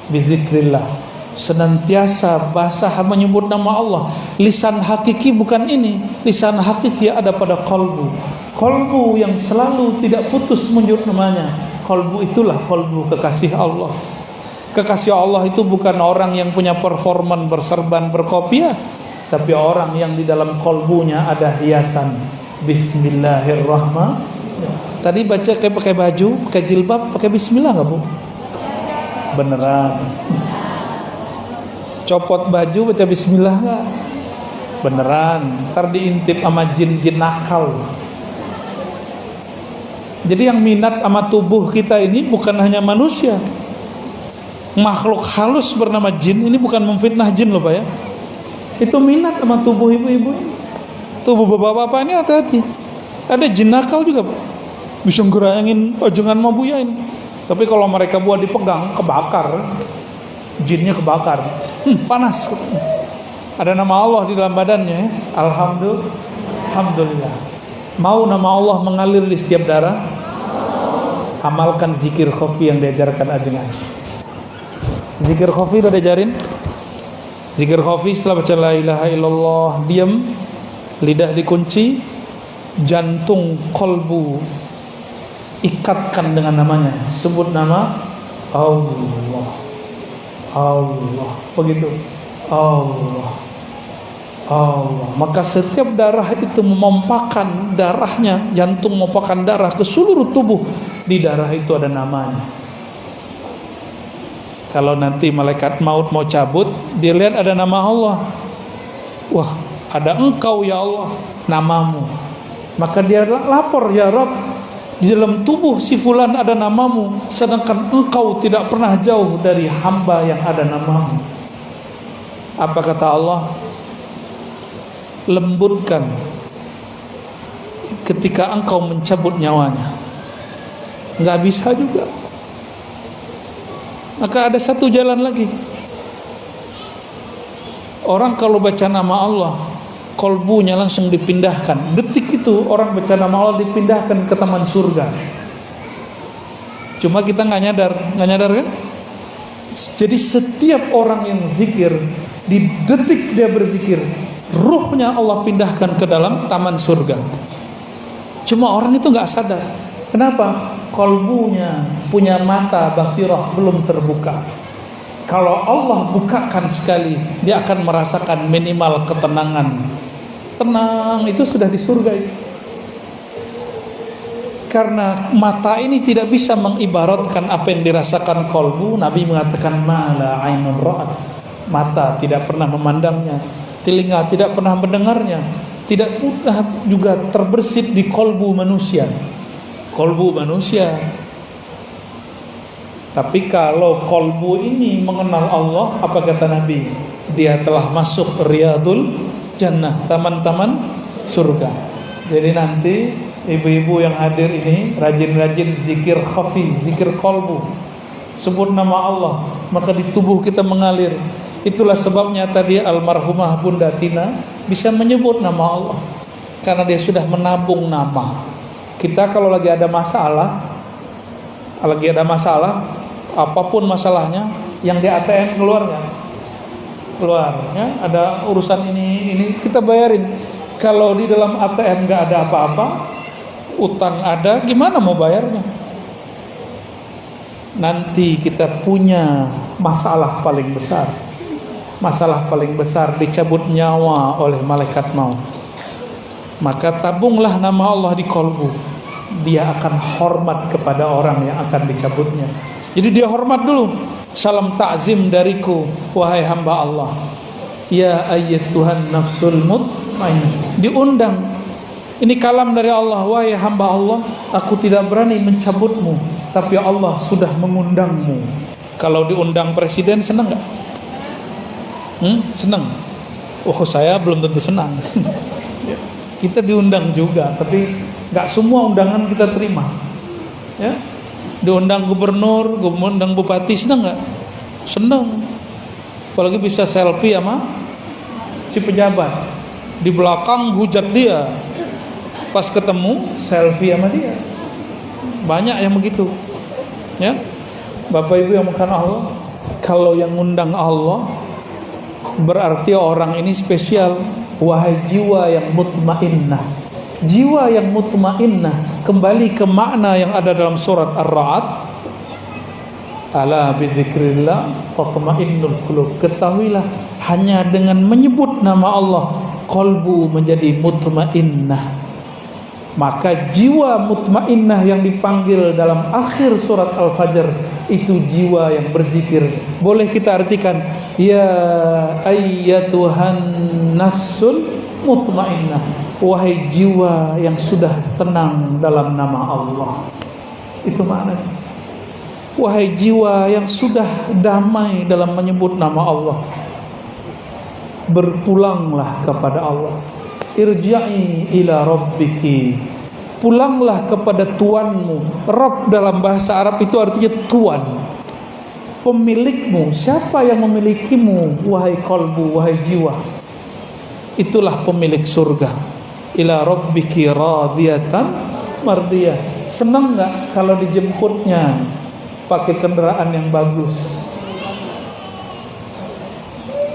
bizikrillah, senantiasa basah menyebut nama Allah. Lisan hakiki bukan ini, lisan hakiki ada pada kalbu. Kalbu yang selalu tidak putus menyebut namanya, kalbu itulah kalbu kekasih Allah. Kekasih Allah itu bukan orang yang punya performan berserban berkopiah, tapi orang yang di dalam kalbunya ada hiasan Bismillahirrahmanirrahim. Tadi baca kayak pakai baju, pakai jilbab, pakai bismillah nggak Bu? Beneran. Copot baju baca bismillah nggak? Beneran. Ntar diintip sama jin-jin nakal. Jadi yang minat sama tubuh kita ini bukan hanya manusia, makhluk halus bernama jin. Ini bukan memfitnah jin loh Pak ya. Itu minat sama tubuh ibu-ibu, tubuh bapak-bapak ini. Hati-hati, ada jin nakal juga Pak, bisa ngerayangin ojongan mau buya ini. Tapi kalau mereka buat dipegang, kebakar, jinnya kebakar, panas. Ada nama Allah di dalam badannya. Alhamdulillah. Mau nama Allah mengalir di setiap darah, amalkan zikir khafi yang diajarkan ajengan. Zikir khafi udah diajarin. Zikir khafi setelah baca la ilaha illallah, diam, lidah dikunci, jantung kolbu ikatkan dengan namanya. Sebut nama Allah, Allah, begitu, Allah, Allah. Maka setiap darah itu memompahkan darahnya, jantung memompahkan darah ke seluruh tubuh. Di darah itu ada namanya. Kalau nanti malaikat maut mau cabut, dia lihat ada nama Allah. Wah, ada engkau ya Allah, namamu. Maka dia lapor, ya Rabb, di dalam tubuh si fulan ada namamu, sedangkan engkau tidak pernah jauh dari hamba yang ada namamu. Apa kata Allah? Lembutkan ketika engkau mencabut nyawanya. Nggak bisa juga. Maka ada satu jalan lagi. Orang kalau baca nama Allah, kolbunya langsung dipindahkan. Detik itu orang baca nama Allah dipindahkan ke taman surga. Cuma kita nggak nyadar kan? Jadi setiap orang yang zikir, di detik dia berzikir, ruhnya Allah pindahkan ke dalam taman surga. Cuma orang itu nggak sadar. Kenapa? Kolbunya punya mata basirah belum terbuka. Kalau Allah bukakan sekali, dia akan merasakan minimal ketenangan. Tenang itu sudah di surga itu. Karena mata ini tidak bisa mengibaratkan apa yang dirasakan kolbu. Nabi mengatakan mala ainun ra'at. Mata tidak pernah memandangnya, telinga tidak pernah mendengarnya, tidak mudah juga terbersit di kolbu manusia. Kolbu manusia. Tapi kalau kolbu ini mengenal Allah, apa kata Nabi? Dia telah masuk riyadul jannah, taman-taman surga. Jadi nanti ibu-ibu yang hadir ini rajin-rajin zikir khafi, zikir kolbu, sebut nama Allah, maka di tubuh kita mengalir. Itulah sebabnya tadi almarhumah Bunda Tina bisa menyebut nama Allah, karena dia sudah menabung nama. Kita kalau lagi ada masalah, apapun masalahnya, yang di ATM keluarnya, ada urusan ini kita bayarin. Kalau di dalam ATM nggak ada apa-apa, utang ada, gimana mau bayarnya? Nanti kita punya masalah paling besar. Masalah paling besar dicabut nyawa oleh malaikat maut. Maka tabunglah nama Allah di kolbu. Dia akan hormat kepada orang yang akan dicabutnya. Jadi dia hormat dulu. Salam ta'zim dariku, wahai hamba Allah. Ya ayyatuhan nafsul mutmainnah. Diundang. Ini kalam dari Allah, wahai hamba Allah, aku tidak berani mencabutmu, tapi Allah sudah mengundangmu. Kalau diundang presiden senang nggak? Senang. Oh, saya belum tentu senang. Kita diundang juga, tapi nggak semua undangan kita terima. Ya, diundang gubernur, diundang bupati, senang nggak? Senang. Apalagi bisa selfie sama si pejabat. Di belakang hujat dia, pas ketemu selfie sama dia. Banyak yang begitu. Ya, Bapak Ibu yang bukan Allah, kalau yang ngundang Allah berarti orang ini spesial. Wahai jiwa yang mutmainnah, jiwa yang mutmainnah, kembali ke makna yang ada dalam surat Ar-Ra'd, ala bidzikrillah tatmainnul qulub. Ketahuilah, hanya dengan menyebut nama Allah qalbu menjadi mutmainnah. Maka jiwa mutmainnah yang dipanggil dalam akhir surat Al-Fajr itu jiwa yang berzikir. Boleh kita artikan, ya ayyatuhan nafsul mutmainnah, wahai jiwa yang sudah tenang dalam nama Allah. Itu maknanya. Wahai jiwa yang sudah damai dalam menyebut nama Allah, berpulanglah kepada Allah. Irja'i ila rabbiki, pulanglah kepada Tuanmu. Rabb dalam bahasa Arab itu artinya Tuan, pemilikmu. Siapa yang memilikimu, wahai qalbu, wahai jiwa? Itulah pemilik surga. Ila rabbiki radiyatan mardiyah. Senang gak kalau dijemputnya pakai kendaraan yang bagus,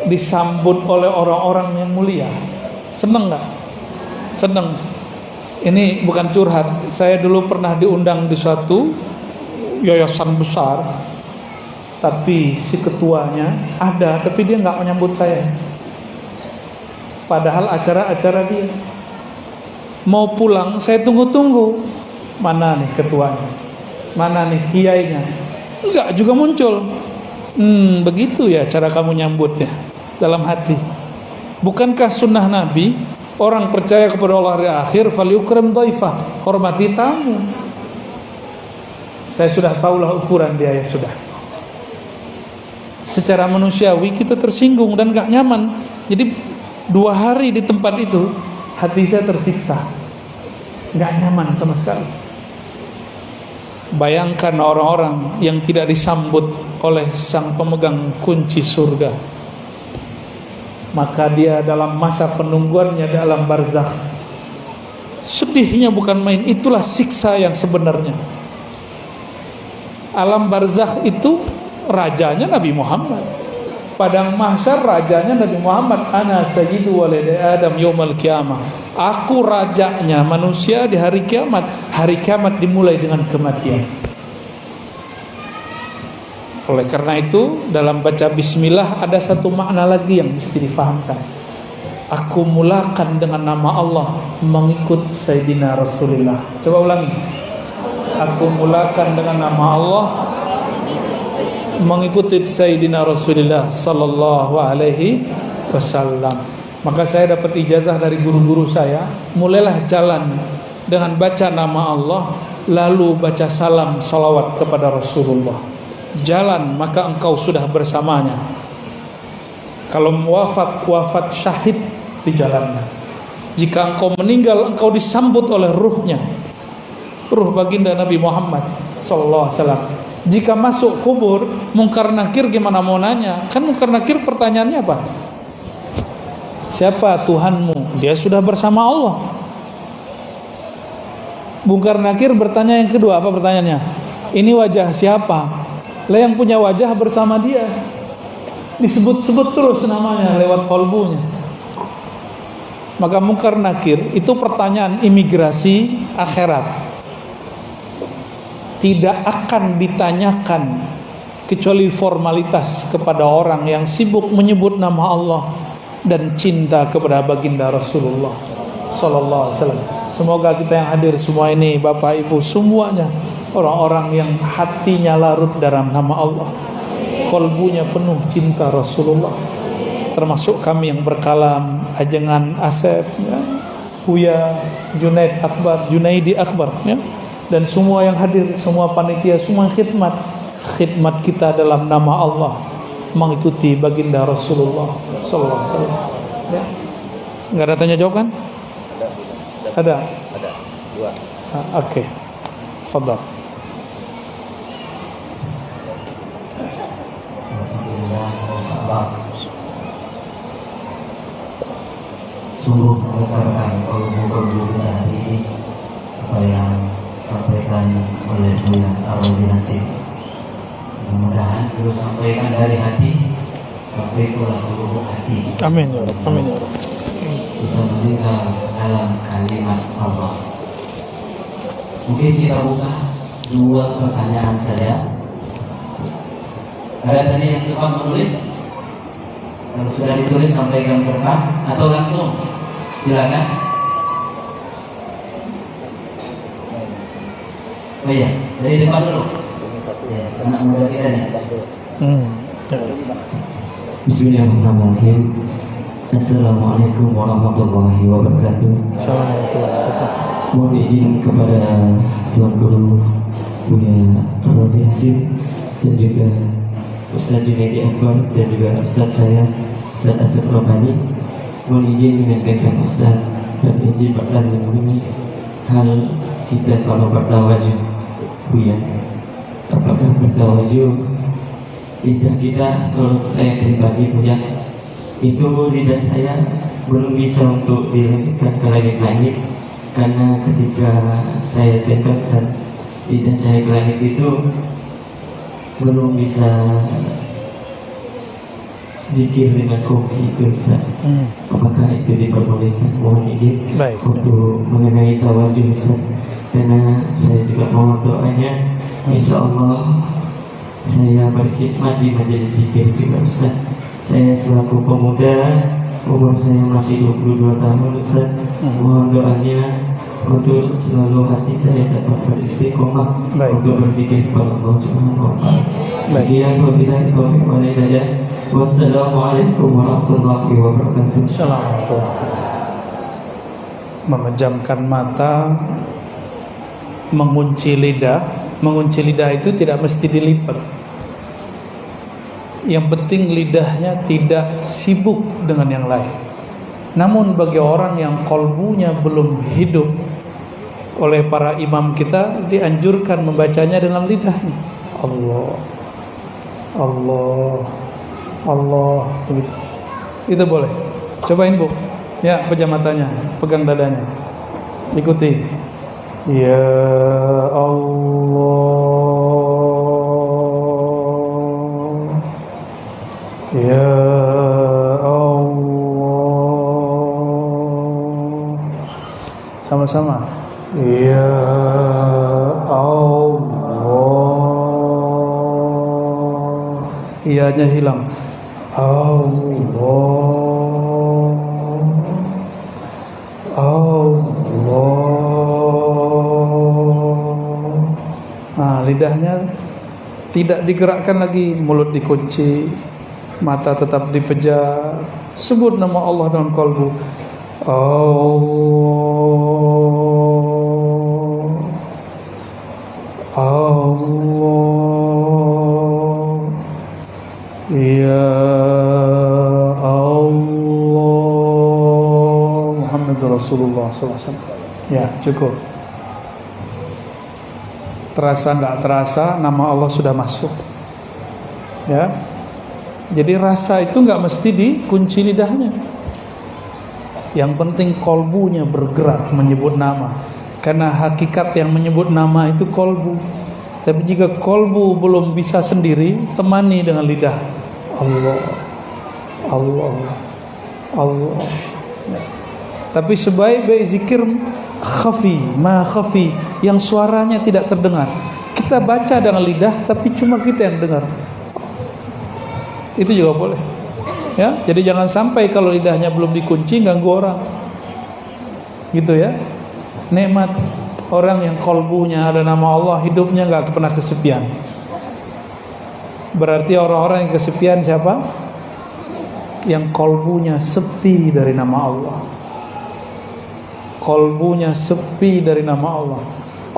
disambut oleh orang-orang yang mulia? Senang gak? Senang. Ini bukan curhat. Saya dulu pernah diundang di suatu yayasan besar, tapi si ketuanya ada, tapi dia gak menyambut saya. Padahal acara-acara dia. Mau pulang, saya tunggu-tunggu. Mana nih ketuanya? Mana nih kiainya? Enggak juga muncul. Begitu ya cara kamu nyambutnya dalam hati. Bukankah sunnah Nabi, orang percaya kepada Allah hari akhir, falyukrim dhaifah, hormati tamu. Saya sudah tahulah ukuran dia, ya sudah. Secara manusiawi kita tersinggung dan gak nyaman. Jadi 2 hari di tempat itu hati saya tersiksa, gak nyaman sama sekali. Bayangkan orang-orang yang tidak disambut oleh sang pemegang kunci surga, maka dia dalam masa penungguannya dalam barzakh, sedihnya bukan main. Itulah siksa yang sebenarnya. Alam barzakh itu rajanya Nabi Muhammad, padang mahsyar rajanya Nabi Muhammad. Ana sayyidu waladi Adam yaumal qiyamah. Aku rajanya manusia di hari kiamat. Hari kiamat dimulai dengan kematian. Oleh karena itu, dalam baca bismillah ada satu makna lagi yang mesti difahamkan. Aku mulakan dengan nama Allah mengikut Sayyidina Rasulullah. Coba ulangi. Aku mulakan dengan nama Allah mengikuti Sayyidina Rasulullah sallallahu alaihi wasallam. Maka saya dapat ijazah dari guru-guru saya, mulailah jalan dengan baca nama Allah, lalu baca salam salawat kepada Rasulullah. Jalan maka engkau sudah bersamanya. Kalau wafat syahid di jalannya. Jika engkau meninggal, engkau disambut oleh ruhnya, ruh baginda Nabi Muhammad sallallahu alaihi wasallam. Jika masuk kubur, Munkar Nakir gimana mau nanya? Kan Munkar Nakir pertanyaannya apa? Siapa Tuhanmu? Dia sudah bersama Allah. Munkar Nakir bertanya yang kedua, apa pertanyaannya? Ini wajah siapa? Lah yang punya wajah bersama dia, disebut-sebut terus namanya lewat kalbunya. Maka Munkar Nakir itu pertanyaan imigrasi akhirat, tidak akan ditanyakan kecuali formalitas kepada orang yang sibuk menyebut nama Allah dan cinta kepada baginda Rasulullah sallallahu alaihi wasallam. Semoga kita yang hadir semua ini, Bapak Ibu semuanya, orang-orang yang hatinya larut dalam nama Allah, kalbunya penuh cinta Rasulullah. Termasuk kami yang berkalam, Ajengan Asep, ya, Buya Junaid Akbar, Junaidi Akbar, ya, dan semua yang hadir, semua panitia, semua khidmat kita dalam nama Allah, mengikuti baginda Rasulullah sallallahu alaihi wasallam. Ya. Enggak ada tanya jawab kan? Ada. 2. Oke. Tafadhal. sungguh menggetarkan kolbu-kolbu kita hari ini apa yang disampaikan oleh Buya Al-Wazi Nasib. Mudah-mudahan beliau sampaikan dari hati sampai ke lubuk hati. Amin ya Rabb. Amin ya Rabb. Kita mendengar dalam kalimat Allah. Mungkin kita buka 2 pertanyaan saja. Ada tadi yang sempat menulis? Kalau sudah ditulis sampaikan ke depan atau langsung silakan. Oh iya, dari depan dulu. Ya, anak muda kita nih. Bismillahirrahmanirrahim. Assalamualaikum warahmatullahi wabarakatuh. Mohon izin kepada Tuan Guru Buya Al-Wazi Nasib dan juga Ustaz Junaidi Akbar dan juga Ustaz saya Ustaz Asif Rabbani. Mohon izin menyampaikan Ustaz dan izin bertanya mengenai hal kita kalau bertawajuh Buya, apakah bertawajuh lidah kita? Kalau saya pribadi Buya, itu lidah saya belum bisa untuk dilengkapkan ke langit-langit, karena ketika saya tempelkan lidah saya ke langit itu belum bisa zikir dengan kopi itu Ustaz. Apakah itu diperbolehkan? Mohon izin untuk mengenai tawajuh Ustaz, karena saya juga mohon doanya. Insya Allah saya berkhidmat di majelis zikir juga Ustaz. Saya selaku pemuda, umur saya masih 22 tahun Ustaz. Mohon doanya untuk selalu hati saya dapat beristiqomah untuk berzikir kepada Allah Subhanahu wa taala. Sekian wabillahi taufiq wal hidayah. Wassalamualaikum warahmatullahi wabarakatuh. Assalamualaikum. Memejamkan mata, mengunci lidah. Mengunci lidah itu tidak mesti dilipat. Yang penting lidahnya tidak sibuk dengan yang lain. Namun bagi orang yang kolbunya belum hidup, oleh para imam kita dianjurkan membacanya dengan lidahnya. Allah, Allah, Allah, begitu. Itu boleh. Cobain Bu. Ya, pejam matanya, pegang dadanya. Ikuti. Ya Allah, Ya Allah. Sama-sama. Ya Allah. Iyanya hilang. Allah, Allah. Nah, lidahnya tidak digerakkan lagi, mulut dikunci, mata tetap dipejam. Sebut nama Allah dalam kalbu. Allah, Allah, Ya Allah, Muhammad Rasulullah SAW. Ya, cukup. Terasa nggak terasa, nama Allah sudah masuk. Ya, jadi rasa itu nggak mesti dikunci lidahnya. Yang penting kolbunya bergerak menyebut nama. Karena hakikat yang menyebut nama itu kolbu. Tapi jika kolbu belum bisa sendiri, temani dengan lidah. Allah, Allah, Allah. Ya. Tapi sebaik-baik zikir khafi, ma khafi, yang suaranya tidak terdengar. Kita baca dengan lidah, tapi cuma kita yang dengar. Itu juga boleh. Ya, jadi jangan sampai kalau lidahnya belum dikunci ganggu orang. Gitu ya. Nikmat orang yang kolbunya ada nama Allah, hidupnya nggak pernah kesepian. Berarti orang-orang yang kesepian siapa? Yang kolbunya sepi dari nama Allah. Kolbunya sepi dari nama Allah.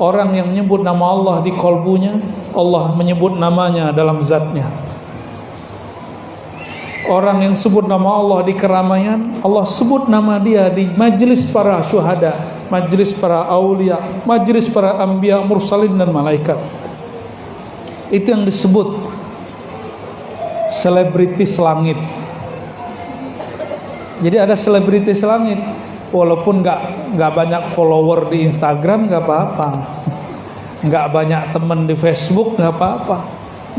Orang yang menyebut nama Allah di kolbunya, Allah menyebut namanya dalam zatnya. Orang yang sebut nama Allah di keramaian, Allah sebut nama dia di majlis para syuhada, majlis para aulia, majlis para anbiya, mursalin dan malaikat. Itu yang disebut selebritis langit. Jadi ada selebritis langit, walaupun nggak banyak follower di Instagram nggak apa-apa, nggak banyak teman di Facebook nggak apa-apa,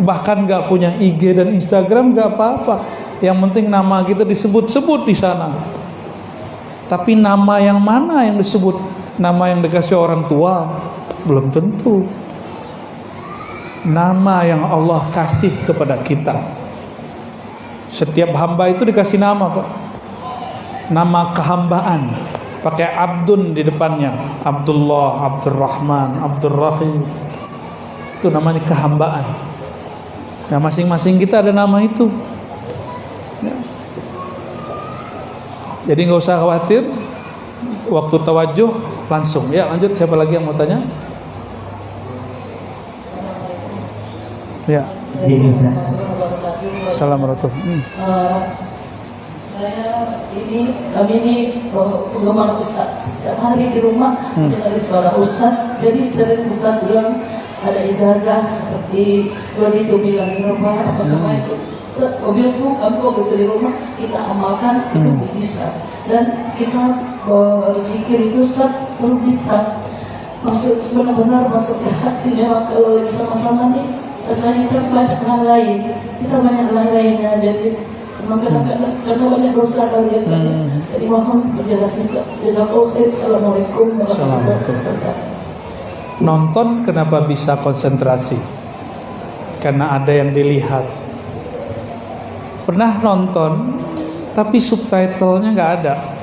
bahkan nggak punya IG dan Instagram nggak apa-apa. Yang penting nama kita disebut-sebut di sana. Tapi nama yang mana yang disebut? Nama yang dikasih orang tua? Belum tentu. Nama yang Allah kasih kepada kita. Setiap hamba itu dikasih nama, Pak. Nama kehambaan. Pakai Abdun di depannya. Abdullah, Abdurrahman, Abdurrahim. Itu namanya kehambaan. Nah, masing-masing kita ada nama itu. Ya. Jadi nggak usah khawatir. Waktu tawajuh langsung. Ya, lanjut. Siapa lagi yang mau tanya? Ya. Assalamualaikum. Kami ini penggemar Ustaz. Setiap hari di rumah dengar suara Ustaz. Jadi sering Ustaz bilang ada ijazah seperti Doni itu bilang di rumah apa sama itu. Mobil itu kami begitu di rumah kita amalkan itu bisa. Dan kita berzikir itu Ustaz belum bisa masuk benar-benar masuk ke hati. Memang kalau bersama-sama nih rasanya kita banyak hal lain. Kita banyak hal lainnya. Jadi memang kadang-kadang karena banyak dosa kalau dia tanya. Jadi mohon penjelasan. Jazakallahu khair. Assalamualaikum warahmatullahi wabarakatuh. Nonton kenapa bisa konsentrasi? Karena ada yang dilihat. Pernah nonton tapi subtitlenya nggak ada,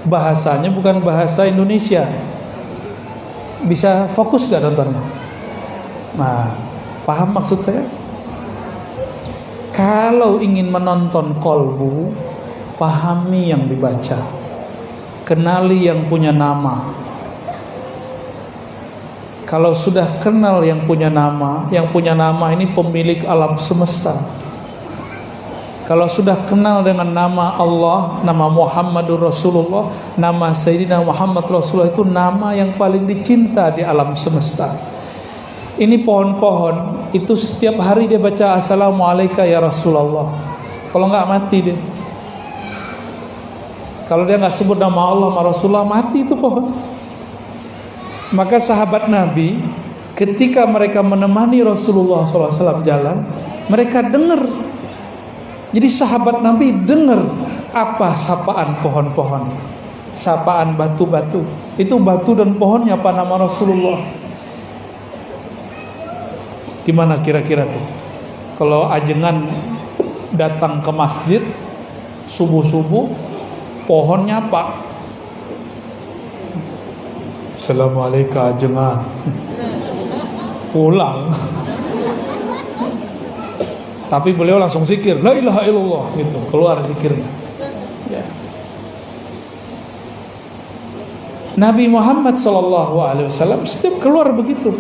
bahasanya bukan bahasa Indonesia, bisa fokus nggak nontonnya? Nah, paham maksud saya? Kalau ingin menonton kolbu, pahami yang dibaca, kenali yang punya nama. Kalau sudah kenal yang punya nama ini pemilik alam semesta. Kalau sudah kenal dengan nama Allah, nama Muhammadur Rasulullah, nama Sayyidina Muhammad Rasulullah, itu nama yang paling dicinta di alam semesta. Ini pohon-pohon, itu setiap hari dia baca Assalamualaikum ya Rasulullah. Kalau enggak mati dia. Kalau dia enggak sebut nama Allah sama Rasulullah, mati itu pohon. Maka sahabat Nabi ketika mereka menemani Rasulullah SAW jalan, mereka dengar. Jadi sahabat Nabi dengar apa sapaan pohon-pohon, sapaan batu-batu. Itu batu dan pohonnya apa nama Rasulullah. Gimana kira-kira tuh? Kalau ajengan datang ke masjid subuh-subuh, pohonnya apa? Assalamualaikum ajengan. Pulang. Tapi beliau langsung zikir, la ilaha illallah, gitu, keluar zikirnya. Ya. Nabi Muhammad SAW setiap keluar begitu.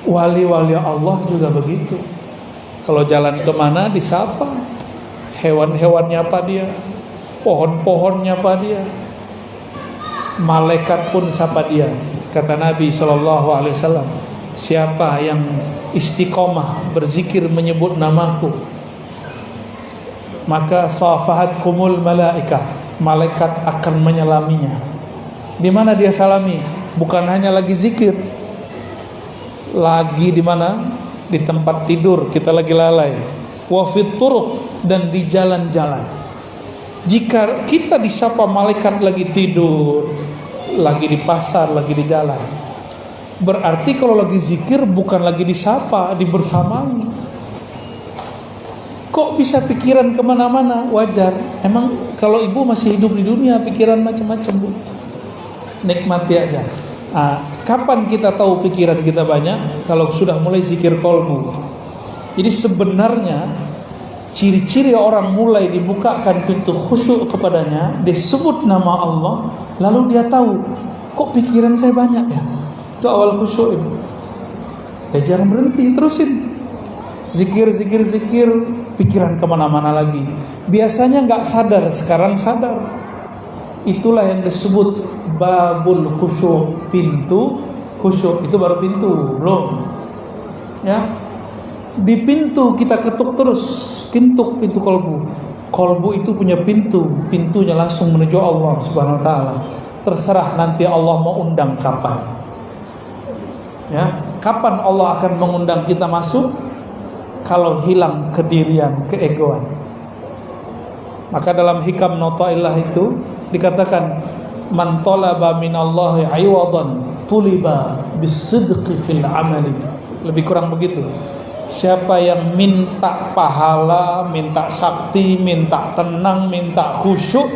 Wali-wali Allah juga begitu. Kalau jalan kemana disapa, hewan-hewannya apa dia, pohon-pohonnya apa dia, malaikat pun sapa dia. Kata Nabi SAW, siapa yang istiqomah berzikir menyebut namaku, maka safahatkumul malaikah, malaikat akan menyalaminya. Di mana dia salami? Bukan hanya lagi zikir, lagi di mana? Di tempat tidur kita lagi lalai, wa fit turuq, dan di jalan-jalan. Jika kita disapa malaikat lagi tidur, lagi di pasar, lagi di jalan, berarti kalau lagi zikir bukan lagi disapa, dibersamai. Kok bisa pikiran kemana-mana? Wajar. Emang kalau ibu masih hidup di dunia, pikiran macam-macam, Bu. Nikmati aja. Kapan kita tahu pikiran kita banyak? Kalau sudah mulai zikir kolbu. Jadi sebenarnya ciri-ciri orang mulai dibukakan pintu khusyuk kepadanya, disebut nama Allah, lalu dia tahu, kok pikiran saya banyak ya? Itu awal khusyuk itu. Ya jangan berhenti, terusin. Zikir, pikiran kemana-mana lagi. Biasanya nggak sadar, sekarang sadar. Itulah yang disebut babul khusyuk, pintu khusyuk. Itu baru pintu, belum. Ya, di pintu kita ketuk terus, pintu kolbu. Kolbu itu punya pintu, pintunya langsung menuju Allah Subhanahu wa taala. Terserah nanti Allah mau undang kapan. Ya, kapan Allah akan mengundang kita masuk? Kalau hilang kedirian, keegoan. Maka dalam hikam Nataillah itu dikatakan, man talaba minallahi 'iwadan tuliba bisidqi fil amali. Lebih kurang begitu. Siapa yang minta pahala, minta sakti, minta tenang, minta khusyuk,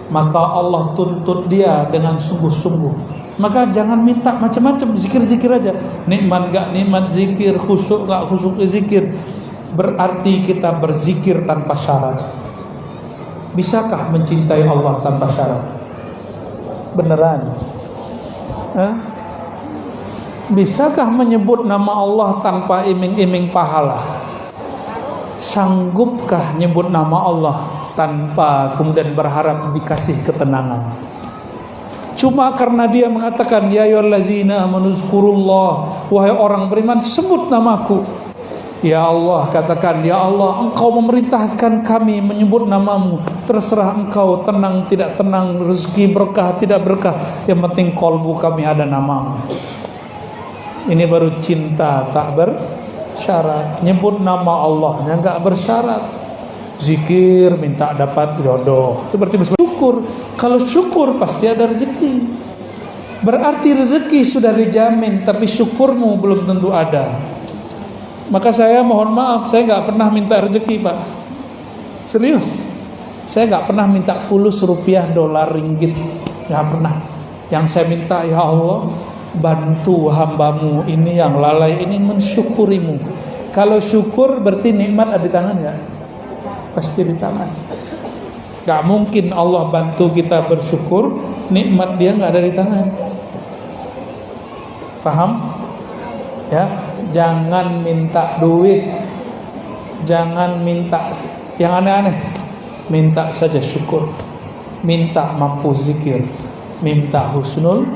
maka Allah tuntut dia dengan sungguh-sungguh. Maka jangan minta macam-macam, zikir-zikir aja. Nikmat gak nikmat zikir, khusyuk gak khusyuk zikir. Berarti kita berzikir tanpa syarat. Bisakah mencintai Allah tanpa syarat? Beneran? Bisakah menyebut nama Allah tanpa iming-iming pahala? Sanggupkah nyebut nama Allah tanpa kemudian berharap dikasih ketenangan? Cuma karena dia mengatakan, ya ayyuhallazina amanu zkurullah, wahai orang beriman, sebut namaku. Ya Allah, katakan, ya Allah, engkau memerintahkan kami menyebut namamu. Terserah engkau, tenang tidak tenang, rezeki berkah tidak berkah, yang penting kolbu kami ada namamu. Ini baru cinta tak bersyarat. Nyebut nama Allahnya gak bersyarat. Zikir minta dapat jodoh, itu berarti bersyukur. Kalau syukur pasti ada rezeki. Berarti rezeki sudah dijamin, tapi syukurmu belum tentu ada. Maka saya mohon maaf, saya gak pernah minta rezeki, Pak. Serius. Saya gak pernah minta fulus, rupiah, dolar, ringgit. Gak pernah. Yang saya minta, ya Allah, bantu hambamu ini yang lalai ini mensyukurimu. Kalau syukur berarti nikmat ada di tangan ya? Pasti di tangan. Gak mungkin Allah bantu kita bersyukur, nikmat dia gak ada di tangan. Faham? Ya, jangan minta duit, jangan minta yang aneh-aneh. Minta saja syukur, minta mampu zikir, minta husnul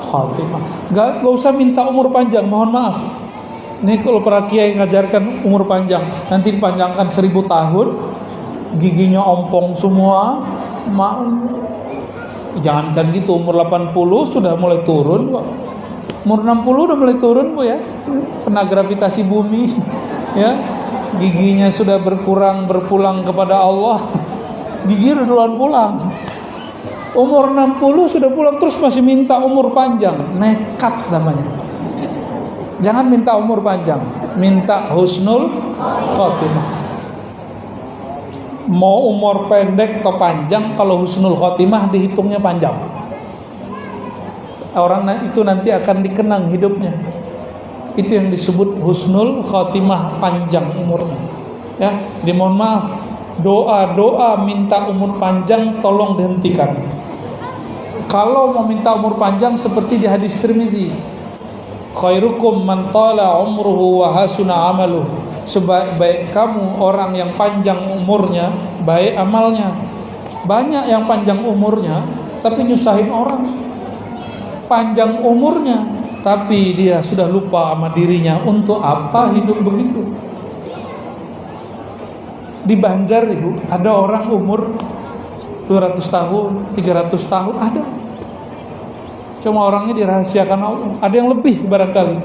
khatimah. Gak usah minta umur panjang, mohon maaf. Ini kalau para kiai ngajarkan umur panjang, nanti dipanjangkan 1000 tahun, giginya ompong semua. Jangankan gitu, umur 80 sudah mulai turun kok. Umur 60 udah mulai turun Bu ya. Kena gravitasi bumi ya. Giginya sudah berkurang, berpulang kepada Allah. Gigi udah duluan pulang. Umur 60 sudah pulang terus masih minta umur panjang. Nekat namanya. Jangan minta umur panjang, minta husnul khotimah. Mau umur pendek atau panjang, kalau husnul khotimah dihitungnya panjang. Orang itu nanti akan dikenang hidupnya. Itu yang disebut husnul khotimah, panjang umurnya. Ya, dimohon maaf, doa-doa minta umur panjang tolong dihentikan. Kalau mau minta umur panjang seperti di hadis Tirmizi, khairukum man tala umruhu wa hasuna amaluh. Sebaik-baik kamu orang yang panjang umurnya, baik amalnya. Banyak yang panjang umurnya tapi nyusahin orang. Panjang umurnya tapi dia sudah lupa sama dirinya. Untuk apa hidup begitu? Di Banjar Ibu, ada orang umur 200 tahun, 300 tahun ada. Cuma orangnya dirahasiakan Allah. Ada yang lebih barangkali.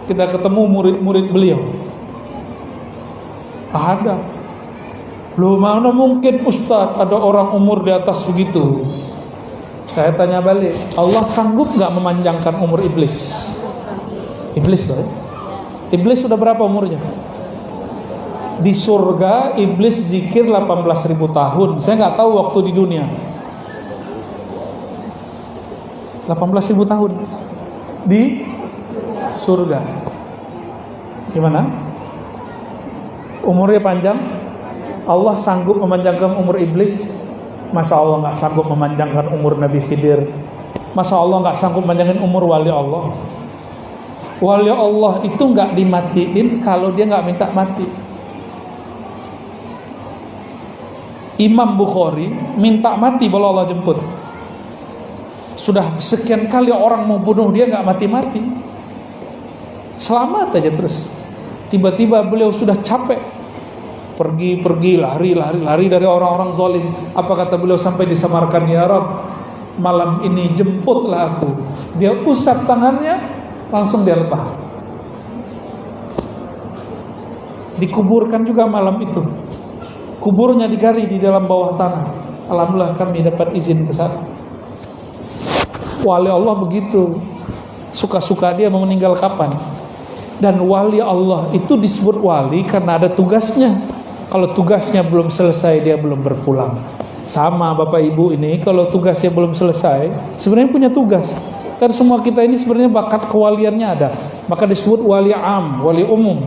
Kita ketemu murid-murid beliau. Ada. Loh, mana mungkin Ustaz ada orang umur di atas begitu? Saya tanya balik, Allah sanggup gak memanjangkan umur iblis? Iblis loh. Iblis sudah berapa umurnya? Di surga iblis zikir 18.000 tahun. Saya gak tahu waktu di dunia. 18.000 tahun di surga. Gimana? Umurnya panjang? Allah sanggup memanjangkan umur iblis? Masa Allah gak sanggup memanjangkan umur Nabi Khidir? Masa Allah gak sanggup memanjangkan umur wali Allah? Wali Allah itu gak dimatiin kalau dia gak minta mati. Imam Bukhari minta mati kalau Allah jemput. Sudah sekian kali orang mau bunuh dia gak mati-mati, selamat aja terus. Tiba-tiba beliau sudah capek, pergi lari dari orang-orang zalim. Apa kata beliau sampai disamarkan, ya Rabb, malam ini jemputlah aku. Dia usap tangannya, langsung dia lebah. Dikuburkan juga malam itu. Kuburnya digali di dalam bawah tanah. Alhamdulillah kami dapat izin ke sana. Wali Allah begitu, suka-suka dia mau meninggal kapan. Dan wali Allah itu disebut wali karena ada tugasnya. Kalau tugasnya belum selesai, dia belum berpulang. Sama Bapak Ibu ini, kalau tugasnya belum selesai, sebenarnya punya tugas. Kan semua kita ini sebenarnya bakat kewaliannya ada. Maka disebut wali am, wali umum.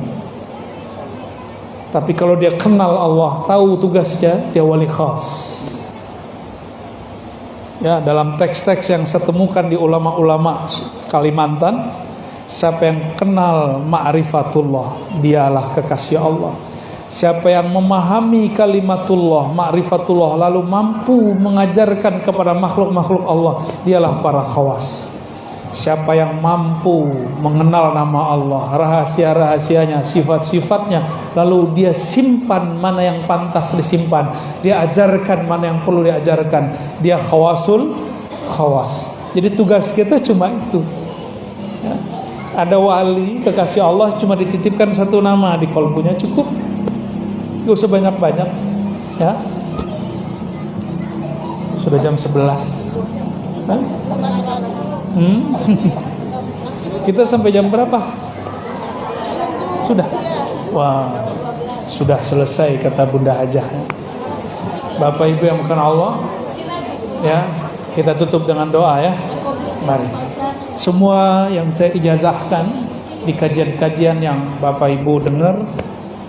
Tapi kalau dia kenal Allah, tahu tugasnya, dia wali khas. Ya, dalam teks-teks yang saya temukan di ulama-ulama Kalimantan, siapa yang kenal ma'rifatullah, dialah kekasih Allah. Siapa yang memahami kalimatullah, ma'rifatullah, lalu mampu mengajarkan kepada makhluk-makhluk Allah, dialah para khawas. Siapa yang mampu mengenal nama Allah, rahasia-rahasianya, sifat-sifatnya, lalu dia simpan mana yang pantas disimpan, dia ajarkan mana yang perlu diajarkan, dia khawasul khawas. Jadi tugas kita cuma itu, ya. Ada wali kekasih Allah cuma dititipkan satu nama di kolbunya, cukup. Gak usah banyak-banyak, ya. Sudah jam 11. Hah? Kita sampai jam berapa? Sudah. Wah, sudah selesai kata Bunda Hajah. Bapak Ibu yang bukan Allah, ya, kita tutup dengan doa ya. Mari. Semua yang saya ijazahkan di kajian-kajian yang Bapak Ibu dengar,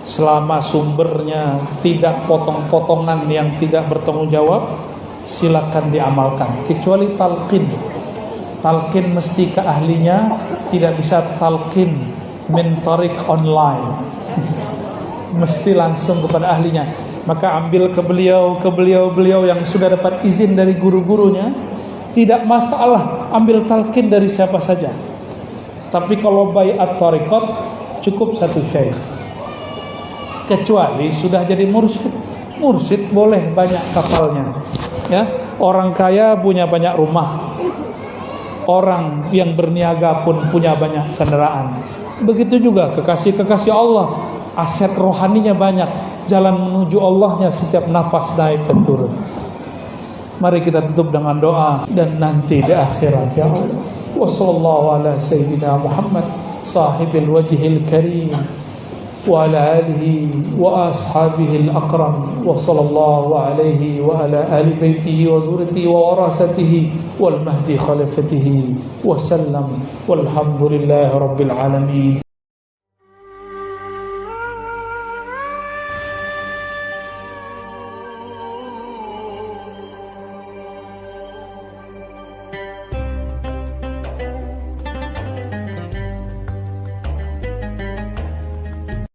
selama sumbernya tidak potong-potongan yang tidak bertanggung jawab, silakan diamalkan. Kecuali talqin. Talqin mesti ke ahlinya, tidak bisa talqin min tariq online. Mesti langsung kepada ahlinya. Maka ambil ke beliau yang sudah dapat izin dari guru-gurunya. Tidak masalah ambil talqin dari siapa saja. Tapi kalau bai'at tariqat cukup satu syekh. Kecuali sudah jadi mursyid. Mursyid boleh banyak kapalnya, ya. Orang kaya punya banyak rumah. Orang yang berniaga pun punya banyak kendaraan. Begitu juga kekasih-kekasih Allah, aset rohaninya banyak. Jalan menuju Allahnya setiap nafas naik dan turun. Mari kita tutup dengan doa dan nanti di akhirat, ya Allah. Wa sallallahu ala sayyidina Muhammad sahibil wajhil karim wa ala alihi wa ashabihi al-aqram wa sallallahu alaihi wa ala ahli baitihi wa zurriyatihi wa warasatihi wal mahdi khalifatihi wa sallam walhamdulillahi rabbil alamin.